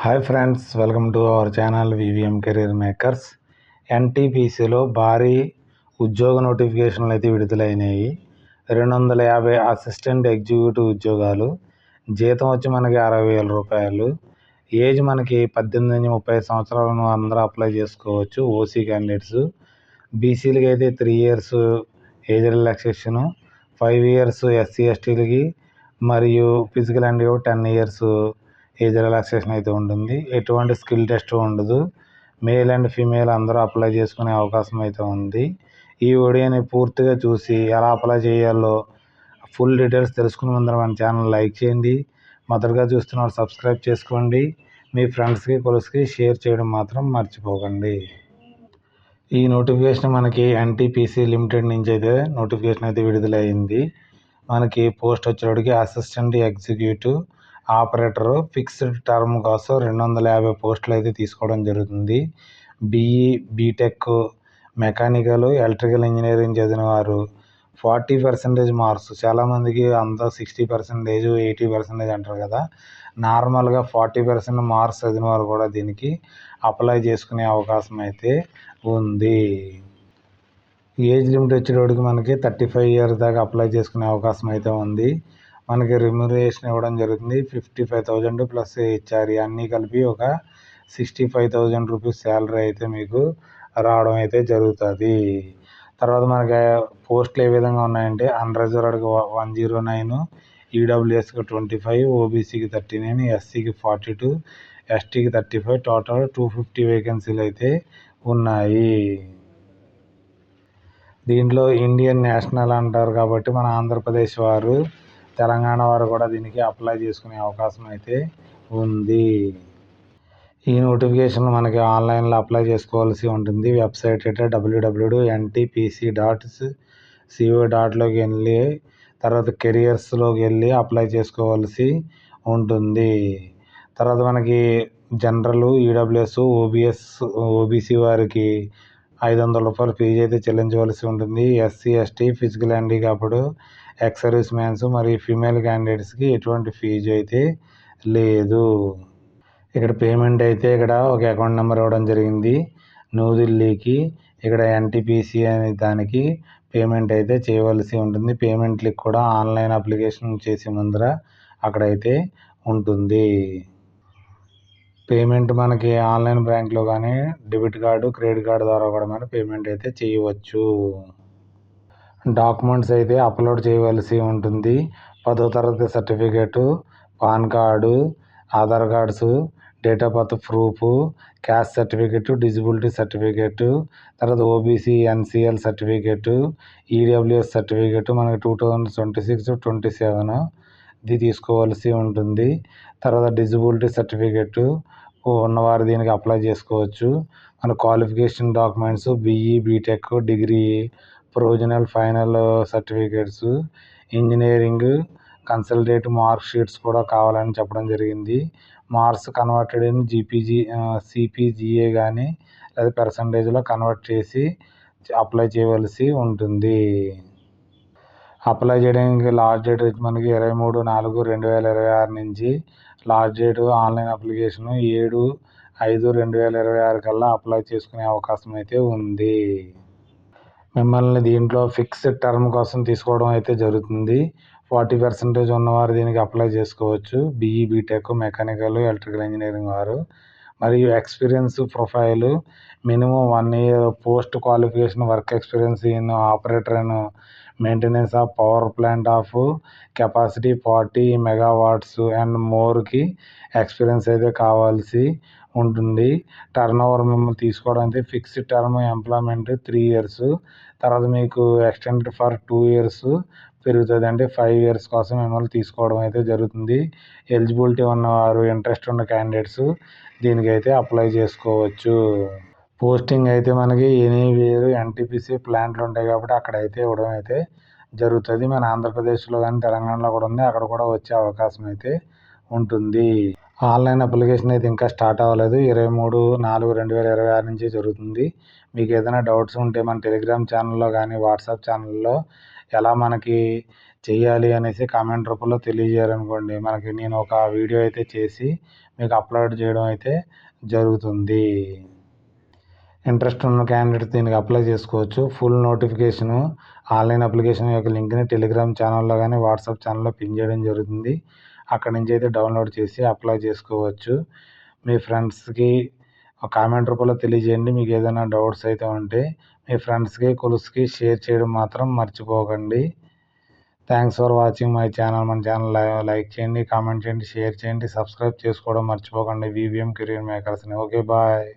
Hi friends, welcome to our channel VVM career makers. ఎన్టీపీసీలో భారీ ఉద్యోగ నోటిఫికేషన్లు అయితే విడుదలైనాయి. 250 అసిస్టెంట్ ఎగ్జిక్యూటివ్ ఉద్యోగాలు. జీతం వచ్చి మనకి 60,000 రూపాయలు. ఏజ్ మనకి 18-30 సంవత్సరాలను అందరూ అప్లై చేసుకోవచ్చు. OC candidates. బీసీలకి అయితే 3 years age relaxation, 5 years SC ఎస్టీలకి, మరియు physical and 10 years age relaxation అయితే ఉంటుంది. ఎటువంటి స్కిల్ టెస్ట్ ఉండదు. మేల్ అండ్ ఫీమేల్ అందరూ అప్లై చేసుకునే అవకాశం అయితే ఉంది. ఈ వీడియోని పూర్తిగా చూసి ఎలా అప్లై చేయాలో ఫుల్ డీటెయిల్స్ తెలుసుకునే ముందర మన ఛానల్ లైక్ చేయండి. మొదటగా చూస్తున్నారు సబ్స్క్రైబ్ చేసుకోండి. మీ ఫ్రెండ్స్కి కొలుసుకి షేర్ చేయడం మాత్రం మర్చిపోకండి. ఈ నోటిఫికేషన్ మనకి ఎన్టీపీసీ లిమిటెడ్ నుంచి అయితే నోటిఫికేషన్ అయితే విడుదలైంది. మనకి పోస్ట్ వచ్చేటికి assistant executive operator fixed term కోసం 250 పోస్టులు అయితే తీసుకోవడం జరుగుతుంది. BE, BTech, mechanical, electrical engineering చదివిన వారు 40% మార్క్స్. చాలామందికి అంతా 60%, 80% అంటారు కదా. నార్మల్గా 40% మార్క్స్ చదివిన వారు కూడా దీనికి అప్లై చేసుకునే అవకాశం అయితే ఉంది. ఏజ్ లిమిట్ వచ్చేటోడికి మనకి 35 ఇయర్స్ దాకా అప్లై చేసుకునే అవకాశం అయితే ఉంది. మనకి రెమ్యునరేషన్ ఇవ్వడం జరుగుతుంది. 55,000 ప్లస్ హెచ్ఆర్ఏ అన్నీ కలిపి ఒక 65,000 రూపీస్ శాలరీ అయితే మీకు రావడం అయితే జరుగుతుంది. తర్వాత మనకి పోస్టులు ఏ విధంగా ఉన్నాయంటే అన్రిజర్వ్డ్కి 109, ఈడబ్ల్యూఎస్కి 25, ఓబీసీకి 39, ఎస్సీకి 42, ఎస్టీకి 35, టోటల్ 250 వేకెన్సీలు అయితే ఉన్నాయి. దీంట్లో ఇండియన్ నేషనల్ అంటారు కాబట్టి మన ఆంధ్రప్రదేశ్ వారు, తెలంగాణ వారు కూడా దీనికి అప్లై చేసుకునే అవకాశం అయితే ఉంది. ఈ నోటిఫికేషన్ మనకి ఆన్లైన్లో అప్లై చేసుకోవాల్సి ఉంటుంది. వెబ్సైట్ అయితే www.ntpc.co.లోకి వెళ్ళి తర్వాత కెరియర్స్లోకి వెళ్ళి అప్లై చేసుకోవాల్సి ఉంటుంది. తర్వాత మనకి జనరల్, ఈడబ్ల్యూఎస్, ఓబీసీ వారికి 500 రూపాయలు ఫీజు అయితే చెల్లించవలసి ఉంటుంది. SC, ST, physical handicapped, ex service man's మరియు ఫీమేల్ క్యాండిడేట్స్కి ఎటువంటి ఫీజు అయితే లేదు. ఇక్కడ పేమెంట్ అయితే ఇక్కడ ఒక అకౌంట్ నెంబర్ ఇవ్వడం జరిగింది న్యూఢిల్లీకి. ఇక్కడ ఎన్టీపీసీ అనే దానికి పేమెంట్ అయితే చేయవలసి ఉంటుంది. పేమెంట్ లింక్ కూడా ఆన్లైన్ అప్లికేషన్ చేసే ముందర అక్కడైతే ఉంటుంది. పేమెంట్ మనకి ఆన్లైన్ బ్యాంక్లో కానీ డెబిట్ కార్డు, క్రెడిట్ కార్డు ద్వారా కూడా మనం పేమెంట్ అయితే చేయవచ్చు. డాక్యుమెంట్స్ అయితే అప్లోడ్ చేయవలసి ఉంటుంది. 10వ తరగతి certificate, pan card, Aadhaar cards, date of birth proof, caste certificate, disability certificate, తర్వాత OBC NCL certificate, EWS certificate మనకి 2026-27 ఇది తీసుకోవాల్సి ఉంటుంది. తర్వాత డిజబిలిటీ సర్టిఫికేటు ఉన్నవారు దీనికి అప్లై చేసుకోవచ్చు. మన qualification documents BE, BTech, degree, provisional, final certificates, engineering consolidated mark sheets కూడా కావాలని చెప్పడం జరిగింది. మార్క్స్ కన్వర్టెడ్ ఇన్ సిపిజిఏ కానీ లేదా పర్సంటేజ్లో కన్వర్ట్ చేసి అప్లై చేయవలసి ఉంటుంది. అప్లై చేయడానికి లాస్ట్ డేట్ వచ్చి మనకి 23/4/2026 నుంచి లాస్ట్ డేట్. ఆన్లైన్ అప్లికేషన్ 7/5/2026 కల్లా అప్లై చేసుకునే అవకాశం అయితే ఉంది. మిమ్మల్ని దీంట్లో ఫిక్స్డ్ టర్మ్ కోసం తీసుకోవడం అయితే జరుగుతుంది. 40% ఉన్నవారు దీనికి అప్లై చేసుకోవచ్చు. BE, BTech, mechanical, electrical engineering వారు. మరియు experience profile minimum 1 year post qualification work experience in operator and maintenance of power plant of capacity 40 megawatts and మోర్కి ఎక్స్పీరియన్స్ అయితే కావాల్సి ఉంటుంది. టర్నోవర్ మిమ్మల్ని తీసుకోవడం అయితే ఫిక్స్డ్ టర్మ్ ఎంప్లాయ్మెంట్ 3 ఇయర్స్. తర్వాత మీకు ఎక్స్టెండెడ్ ఫర్ 2 ఇయర్స్ పెరుగుతుంది. అంటే 5 ఇయర్స్ కోసం మిమ్మల్ని తీసుకోవడం అయితే జరుగుతుంది. ఎలిజిబిలిటీ ఉన్నవారు, ఇంట్రెస్ట్ ఉన్న క్యాండిడేట్స్ దీనికైతే అప్లై చేసుకోవచ్చు. పోస్టింగ్ అయితే మనకి ఎనీవేర్ ఎన్టీపీసీ ప్లాంట్లు ఉంటాయి కాబట్టి అక్కడైతే ఇవ్వడం అయితే జరుగుతుంది. మన ఆంధ్రప్రదేశ్లో కానీ తెలంగాణలో కూడా ఉంది. అక్కడ కూడా వచ్చే అవకాశం అయితే ఉంటుంది. ఆన్లైన్ అప్లికేషన్ అయితే ఇంకా స్టార్ట్ అవ్వలేదు. 23/4/2026 నుంచి జరుగుతుంది. మీకు ఏదైనా డౌట్స్ ఉంటే మన టెలిగ్రామ్ ఛానల్లో కానీ వాట్సాప్ ఛానల్లో ఎలా మనకి చేయాలి అనేసి కామెంట్ రూపంలో తెలియజేయాలనుకోండి. నేను ఒక వీడియో అయితే చేసి మీకు అప్లోడ్ చేయడం అయితే జరుగుతుంది. ఇంట్రెస్ట్ ఉన్న క్యాండిడేట్ దీనికి అప్లై చేసుకోవచ్చు. ఫుల్ నోటిఫికేషను ఆన్లైన్ అప్లికేషన్ యొక్క లింక్ని టెలిగ్రామ్ ఛానల్లో కానీ వాట్సాప్ ఛానల్లో పిన్ చేయడం జరుగుతుంది. అక్కడి నుంచి అయితే డౌన్లోడ్ చేసి అప్లై చేసుకోవచ్చు. మీ ఫ్రెండ్స్కి కామెంట్ రూపంలో తెలియజేయండి. మీకు ఏదైనా డౌట్స్ అయితే ఉంటే మీ ఫ్రెండ్స్కి కొలుసుకి షేర్ చేయడం మాత్రం మర్చిపోకండి. Thanks for watching my channel. మన ఛానల్ లైక్ చేయండి, కామెంట్ చేయండి, షేర్ చేయండి, సబ్స్క్రైబ్ చేసుకోవడం మర్చిపోకండి. వివిఎం కెరీర్ మేకర్స్ని. Okay, bye.